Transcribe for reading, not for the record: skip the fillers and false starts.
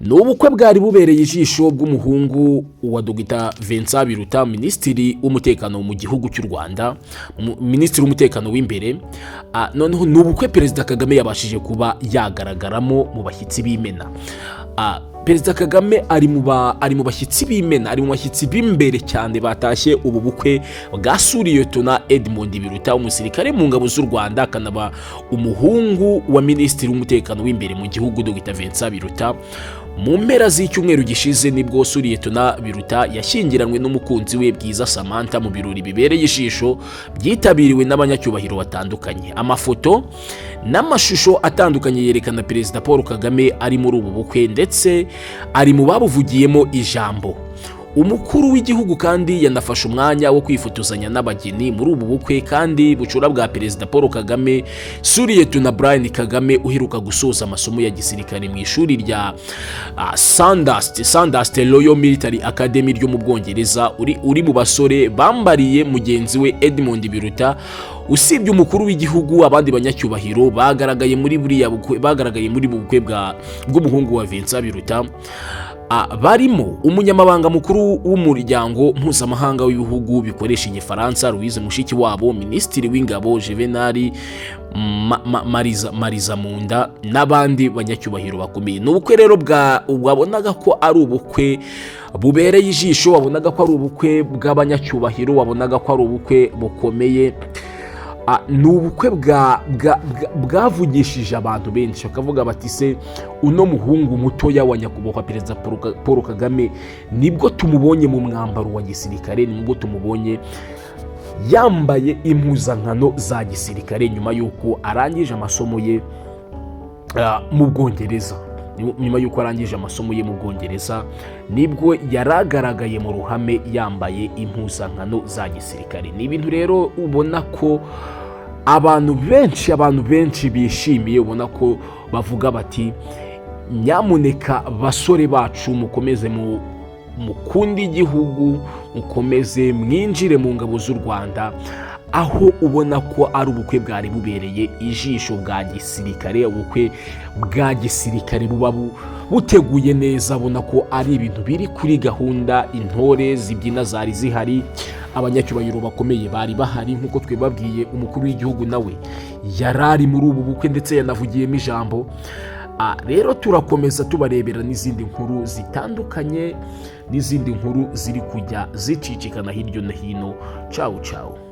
N'ubukwe bwari bubereye ijisho bw'umuhungu wa Dr Vincent BIRUTA, minisitiri w'umutekano mu gihugu cy'u Rwanda, minisitiri w'umutekano w'imbere. Noneho n'ubukwe Perezida Kagame yabashije kuba yagaragaramo mu bashyitsi b'imena. Perezida Kagame ari mu bashyitsi b'imena, ari mu bashyitsi b'imbere cyane batashye ubu bukwe bwasuriye Tona Edmond BIRUTA, umusirikare mu ngabo z'u Rwanda, akanaba umuhungu wa minisitiri w'umutekano w'imbere mu gihugu Dr Vincent BIRUTA. Mu mpera z'icyumweru gishize nibwo suriye Tona BIRUTA yashyingiranywe n'umukunzi we Bwiza Samantha mu birori bibereye ijisho byitabiriwe n'abanyacyubahiro batandukanye. Amafoto n'amashusho atandukanye yerekana Perezida Paul Kagame ari muri ubu bukwe, ndetse ari mu babuvugiyemo ijambo. Umukuru w'igihugu kandi yanafashe umwanya wo kwifotozanya n'abageni muri ubu bukwe kandi bucura bwa Perezida Paul Kagame. Suriye Tona Brian Kagame uheruka gusoza amasomo ya gisirikare mu ishuri rya Sandhurst Royal Military Academy ryo mu Bwongereza, uri mu basore bambariye mugenzi we Edmond BIRUTA. Usibye umukuru w'igihugu, abandi banyacyubahiro bagaragaye muri bukwe bw'umuhungu wa Vincent BIRUTA. Barimo umunyamabanga mukuru w'umuryango mpuzamahanga w'ibihugu bikoresha igifaransa Louise Mushikiwabo, minisitiri w'ingabo Juvenal Marizamunda n'abandi banyacyubahiro bakomeye. N'ubukwe rero wabonaga ko ari ubukwe bubereye ijisho, wabonaga ko ari ubukwe bw'abanyacyubahiro, wabonaga ko ari ubukwe bukomeye. Ni ubukwe bwavugishije abantu benshi, bakavuga bati se uno muhungu mutoya wa nyakubahwa Perezida Paul Kagame nibwo tumubonye mu mwambaro wa gisirikare, nibwo tumubonye yambaye impuzankano za gisirikare nyuma y'uko arangije amasomo ye mu Bwongereza. Nyuma y'uko arangije amasomo ye mu Bwongereza nibwo yaragaragaye mu ruhame yambaye impuzankano za gisirikare. Ni ibintu rero ubona ko abantu benshi bishimiye, ubona ko bavuga bati nyamuneka basore bacu mukomeze mukunde igihugu, mukomeze mwinjire mu ngabo z'u Rwanda, aho ubona ko ari ubukwe bwari bubereye ijisho bwa gisirikare. Ubukwe bwa gisirikare buba buteguye neza, abona ko ari ibintu biri kuri gahunda. Intore zibyina zari zihari, abanyacyubahiro bakomeye bari bahari, nk'uko twebabwiye umukuru w'igihugu nawe yarari muri ubu bukwe ndetse yanavugiyemo ijambo. Rero turakomeza tubarebera n'izindi nkuru zitandukanye, n'izindi nkuru ziri kujya zicicikana hirya no hino. Ciao ciao.